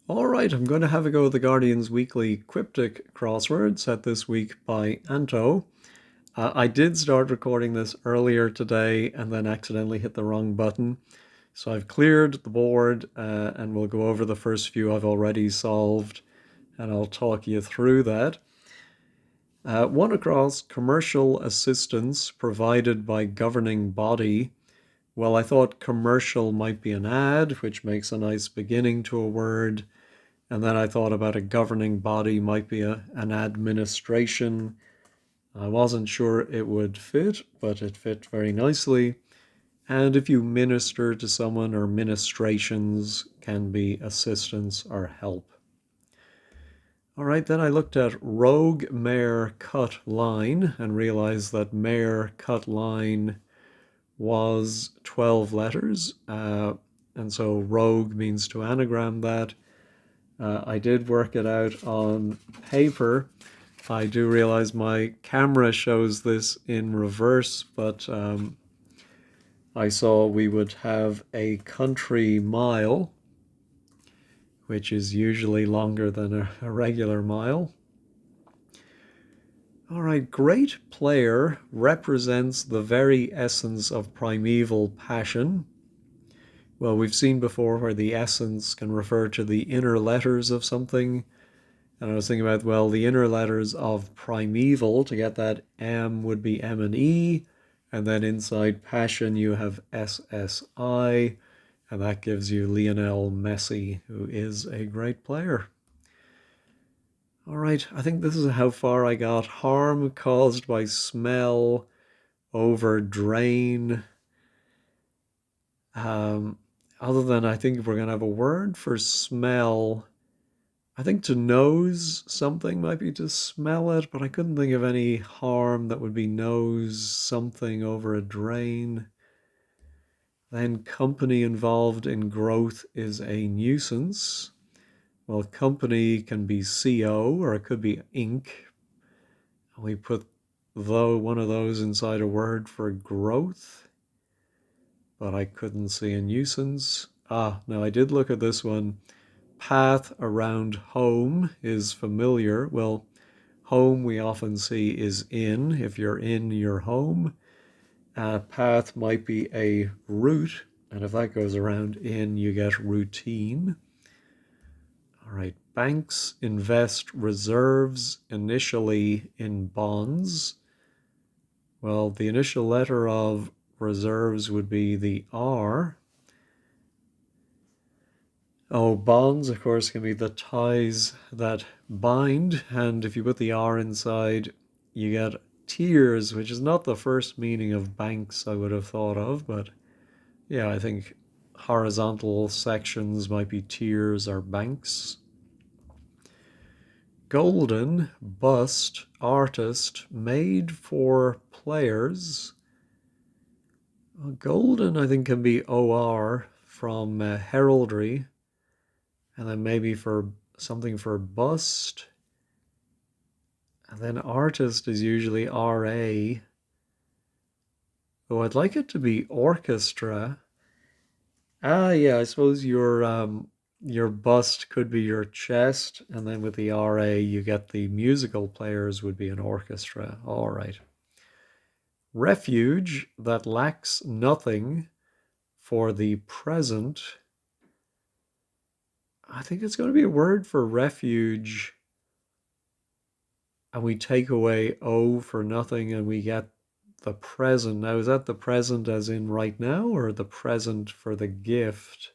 All right, I'm going to have a go at the Guardian's weekly Quiptic Crossword set this week by Anto. I did start recording this earlier today and then accidentally hit the wrong button. So I've cleared the board and we'll go over the first few I've already solved and I'll talk you through that. One across commercial assistance provided by governing body. Well, I thought commercial might be an ad, which makes a nice beginning to a word. And then I thought about a governing body might be an administration. I wasn't sure it would fit, but it fit very nicely. And if you minister to someone, or ministrations can be assistance or help. All right, then I looked at rogue mare cut line and realized that mare cut line was 12 letters. And so rogue means to anagram that. I did work it out on paper. I do realize my camera shows this in reverse, but I saw we would have a country mile, which is usually longer than a regular mile. All right, great player represents the very essence of primeval passion. Well, we've seen before where the essence can refer to the inner letters of something. And I was thinking about, well, the inner letters of primeval, to get that M would be M and E, and then inside passion you have SSI, and that gives you Lionel Messi, who is a great player. All right, I think this is how far I got. Harm caused by smell over drain. Other than I think if we're going to have a word for smell, I think to nose something might be to smell it, but I couldn't think of any harm that would be nose something over a drain. Then company involved in growth is a nuisance. Well, company can be CO or it could be ink. We put one of those inside a word for growth, but I couldn't see a nuisance. Now I did look at this one. Path around home is familiar. Well, home we often see is in. If you're in your home, path might be a route, and if that goes around in, you get routine. All right, banks invest reserves initially in bonds. Well, the initial letter of reserves would be the R. Oh, bonds, of course, can be the ties that bind, and if you put the R inside, you get tiers, which is not the first meaning of banks I would have thought of, but yeah, I think horizontal sections might be tiers or banks. Golden, bust, artist, made for players. Golden, I think, can be OR from heraldry. And then maybe for something for bust. And then artist is usually RA. Oh, I'd like it to be orchestra. Yeah, I suppose your bust could be your chest, and then with the RA you get the musical players would be an orchestra. All right. Refuge that lacks nothing for the present. I think it's going to be a word for refuge. And we take away O for nothing and we get the present. Now, is that the present as in right now or the present for the gift?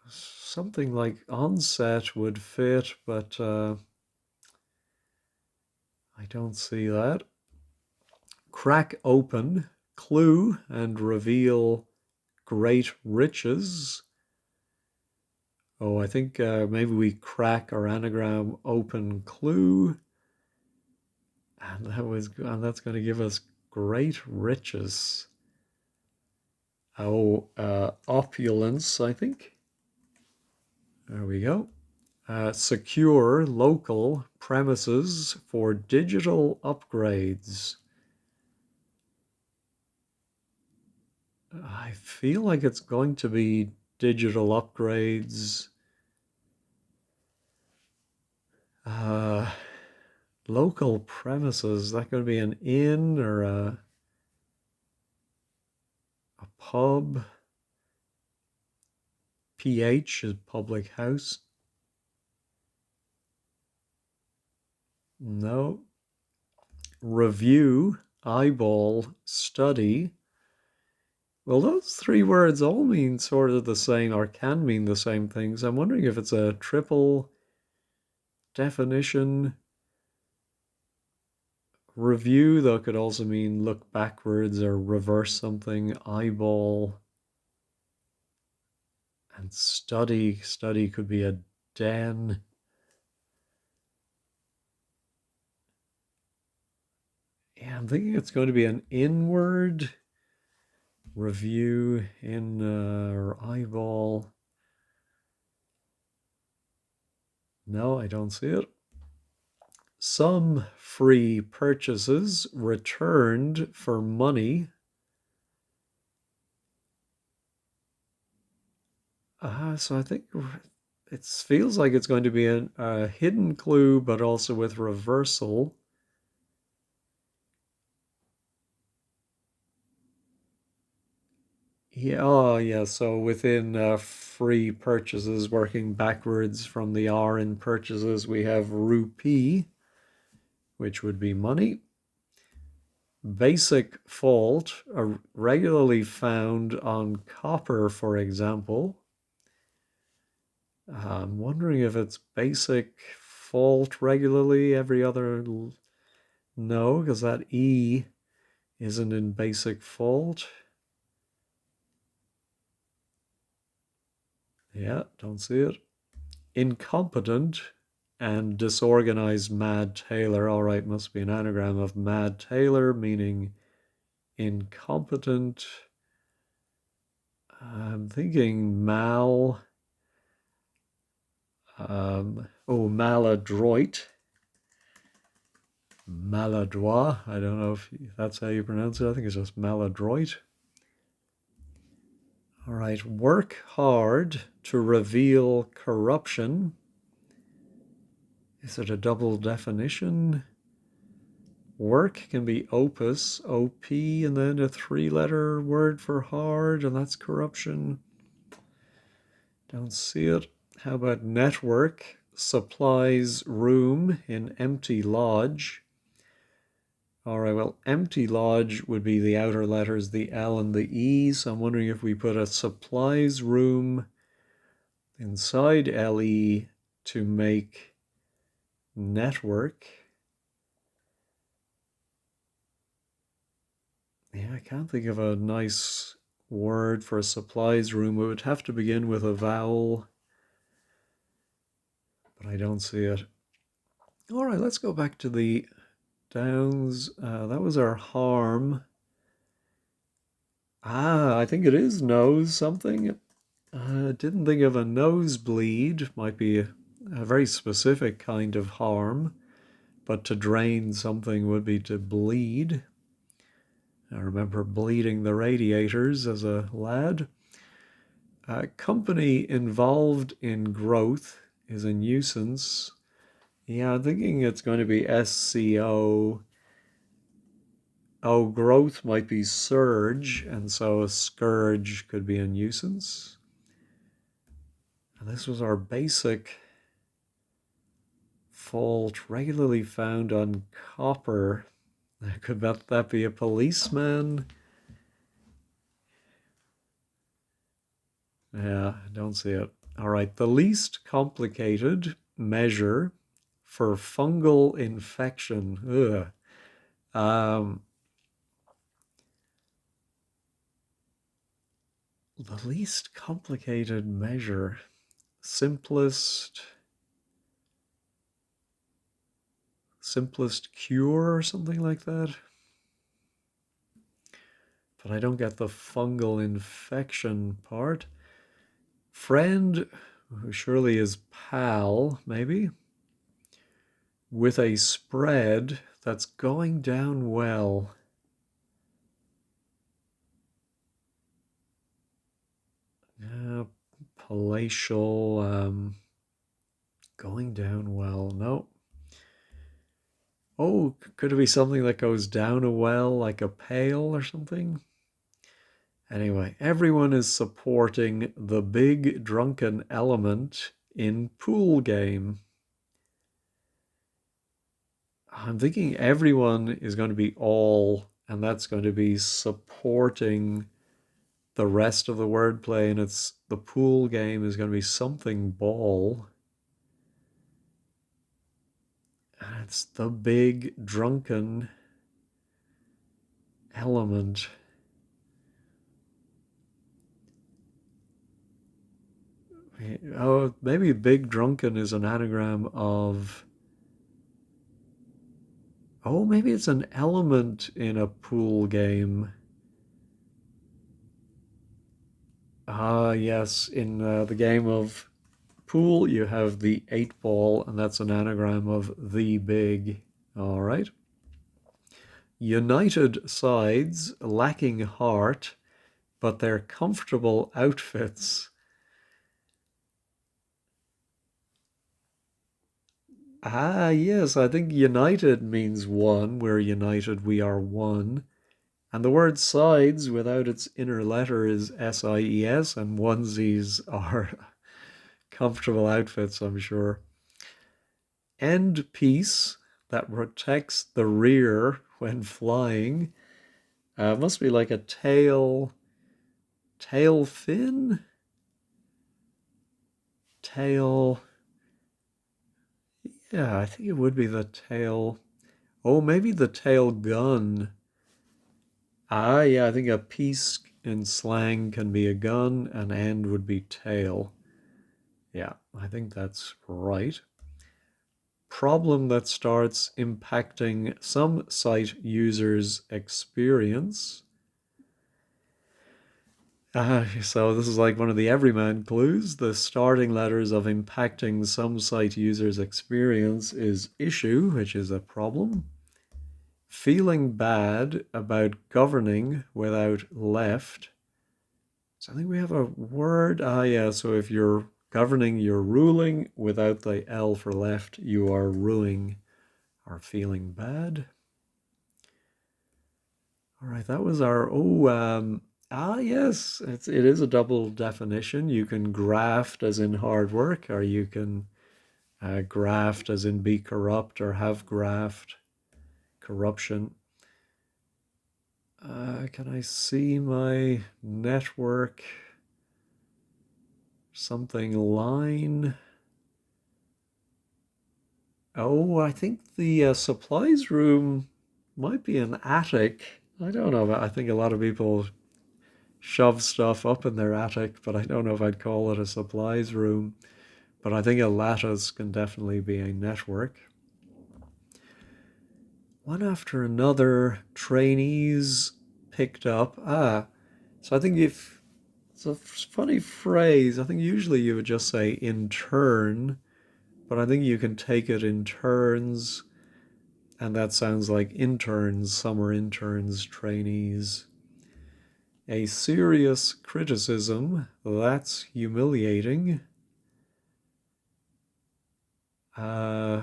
Something like onset would fit, but I don't see that. Crack open, clue, and reveal great riches. Oh, I think maybe we crack our anagram open clue. And that's going to give us great riches. Opulence, I think. There we go. Secure local premises for digital upgrades. I feel like it's going to be digital upgrades. Uh, Local premises, is that going to be an inn or a pub? PH is public house. No. Review, eyeball, study. Well, those three words all mean sort of the same or can mean the same things. I'm wondering if it's a triple definition. Review, though, could also mean look backwards or reverse something. Eyeball and study. Study could be a den. Yeah, I'm thinking it's going to be an inward. Review in or eyeball. No, I don't see it. Some free purchases returned for money. So I think it feels like it's going to be a hidden clue, but also with reversal. Yeah, oh yeah, so within free purchases, working backwards from the R in purchases, we have rupee, which would be money. Basic fault, regularly found on copper, for example. I'm wondering if it's basic fault regularly every other. No, because that E isn't in basic fault. Yeah, don't see it. Incompetent and disorganized Mad Taylor. All right, must be an anagram of Mad Taylor, meaning incompetent. I'm thinking maladroit. Maladroit. I don't know if that's how you pronounce it. I think it's just maladroit. All right, work hard to reveal corruption. Is it a double definition? Work can be opus, OP, and then a three-letter word for hard, and that's corruption. Don't see it. How about network? Supplies room in empty lodge. All right, well, empty lodge would be the outer letters, the L and the E. So I'm wondering if we put a supplies room inside LE to make network. Yeah, I can't think of a nice word for a supplies room. It would have to begin with a vowel, but I don't see it. All right, let's go back to the downs. That was our harm. I think it is nose something. Didn't think of a nosebleed. Might be a very specific kind of harm, but to drain something would be to bleed. I remember bleeding the radiators as a lad. Company involved in growth is a nuisance. Yeah, I'm thinking it's going to be SCO. Oh, growth might be surge, and so a scourge could be a nuisance. And this was our basic fault, regularly found on copper. Could that be a policeman? Yeah, I don't see it. All right, the least complicated measure for fungal infection. Ugh. The least complicated measure. Simplest cure or something like that. But I don't get the fungal infection part. Friend, who surely is pal, maybe, with a spread that's going down well. palatial, going down well. No. Oh, could it be something that goes down a well, like a pail or something? Anyway, everyone is supporting the big drunken element in pool game. I'm thinking everyone is going to be all, and that's going to be supporting the rest of the wordplay, and it's the pool game is going to be something ball. And it's the big drunken element. Oh, maybe big drunken is an anagram of. Oh, maybe it's an element in a pool game. Ah, yes, in the game of pool, you have the 8 ball, and that's an anagram of the big. All right. United sides lacking heart, but they're comfortable outfits. Ah, yes, I think united means one. We're united, we are one. And the word sides without its inner letter is SIES, and onesies are comfortable outfits, I'm sure. End piece that protects the rear when flying. Must be like a tail fin? Tail. Yeah, I think it would be the tail. Oh, maybe the tail gun. Ah, yeah, I think a piece in slang can be a gun, and end would be tail. Yeah, I think that's right. Problem that starts impacting some site users' experience. So this is like one of the everyman clues. The starting letters of impacting some site users' experience is issue, which is a problem. Feeling bad about governing without left. So I think we have a word. Ah, yeah. So if you're governing, you're ruling. Without the L for left, you are ruining or feeling bad. All right, that was our. Yes, it is a double definition. You can graft as in hard work, or you can graft as in be corrupt or have graft, corruption. Can I see my network? Something line. Oh, I think the supplies room might be an attic. I don't know. I think a lot of people shove stuff up in their attic, but I don't know if I'd call it a supplies room. But I think a lattice can definitely be a network. One after another, trainees picked up. So I think if it's a funny phrase, I think usually you would just say intern, but I think you can take it in turns, and that sounds like interns, summer interns, trainees. A serious criticism, that's humiliating. Uh,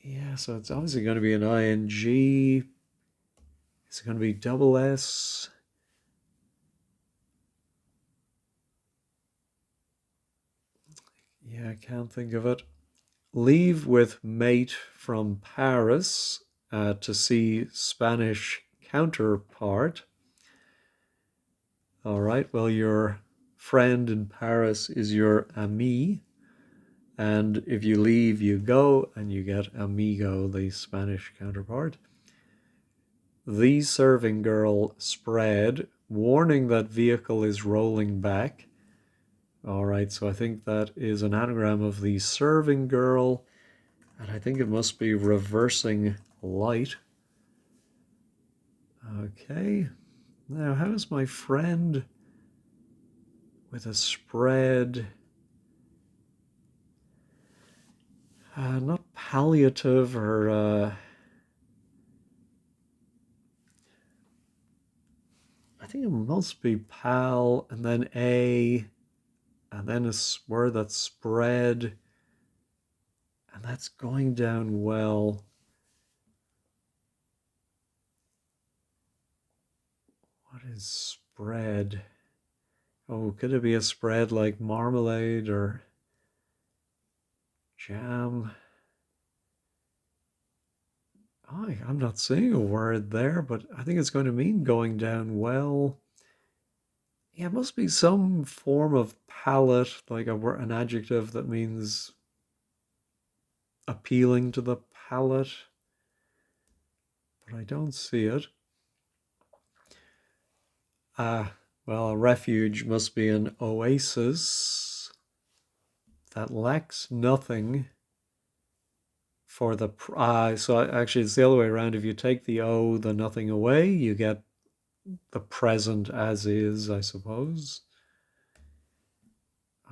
yeah, so it's obviously going to be an ing. It's going to be double S. Yeah, I can't think of it. Leave with mate from Paris to see Spanish counterpart. All right, well, your friend in Paris is your ami. And if you leave, you go, and you get amigo, the Spanish counterpart. The serving girl spread, warning that vehicle is rolling back. All right, so I think that is an anagram of the serving girl, and I think it must be reversing light. Okay, now how's my friend with a spread? Not palliative or think it must be pal, and then a, and then a word that's spread, and that's going down well. What is spread? Oh, could it be a spread like marmalade or jam? Oh, I'm not seeing a word there, but I think it's going to mean going down well. Yeah, it must be some form of palate, like an adjective that means appealing to the palate, but I don't see it. Well, a refuge must be an oasis that lacks nothing for the. So actually, it's the other way around. If you take the nothing away, you get the present as is, I suppose.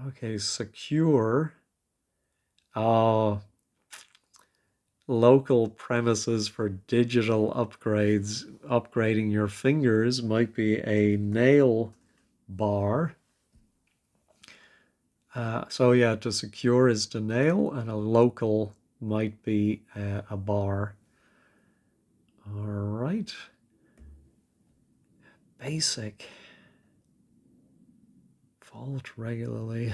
Okay, secure. Uh, Local premises for digital upgrades. Upgrading your fingers might be a nail bar. So yeah, to secure is to nail, and a local might be a bar. All right. Basic. Fault regularly.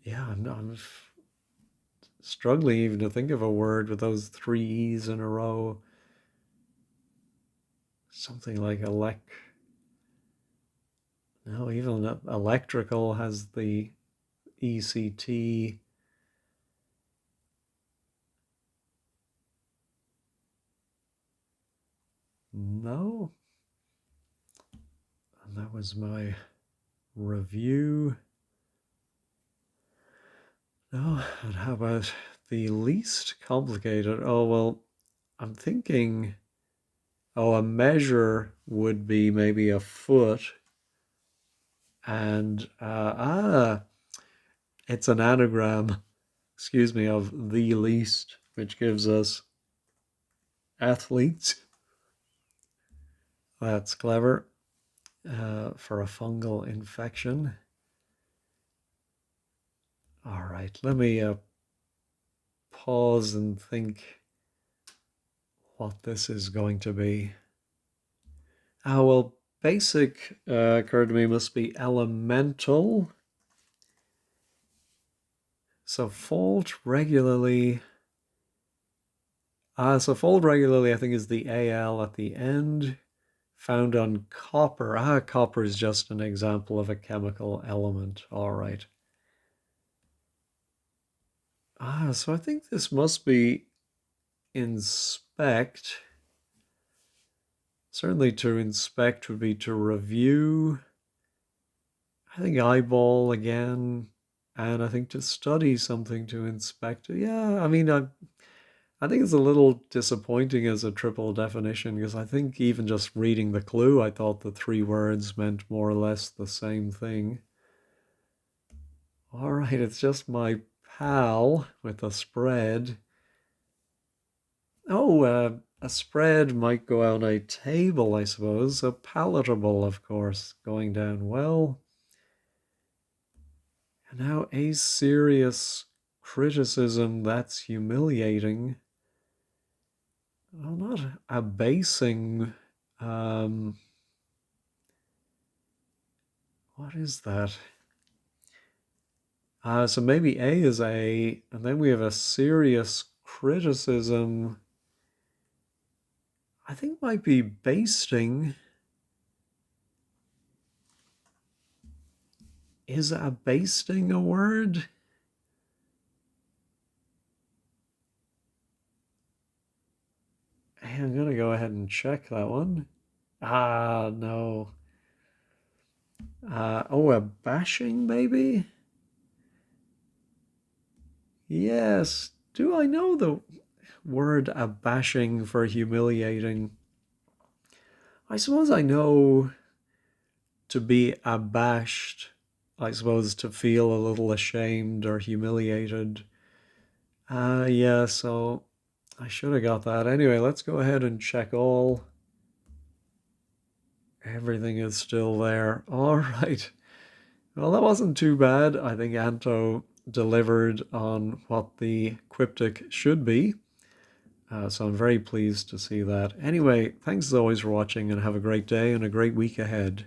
Yeah, I'm struggling even to think of a word with those three E's in a row. Something like no, even electrical has the ECT. No. And that was my review. No, and how about the least complicated? Oh, well, I'm thinking, oh, a measure would be maybe a foot. And, it's an anagram, excuse me, of the least, which gives us athletes. That's clever for a fungal infection. All right, let me pause and think what this is going to be. Well, basic occurred to me must be elemental. So fold regularly. So fold regularly, I think, is the AL at the end. Found on copper. Copper is just an example of a chemical element. All right. So I think this must be inspect. Certainly to inspect would be to review. I think eyeball again. And I think to study something to inspect. Yeah, I mean, I think it's a little disappointing as a triple definition because I think even just reading the clue, I thought the three words meant more or less the same thing. All right, it's just my pal with a spread. Oh, a spread might go on a table, I suppose. So palatable, of course, going down well. And now a serious criticism that's humiliating. Well, not abasing. What is that? So maybe A is A, and then we have a serious criticism. I think might be basting. Is abasting a word? Hey, I'm gonna go ahead and check that one. No. A bashing maybe? Yes. Do I know the word abashing for humiliating? I suppose I know to be abashed. I suppose to feel a little ashamed or humiliated. Yeah, so I should have got that. Anyway, let's go ahead and check all. Everything is still there. All right. Well, that wasn't too bad. I think Anto delivered on what the Quiptic should be. So I'm very pleased to see that. Anyway, thanks as always for watching and have a great day and a great week ahead.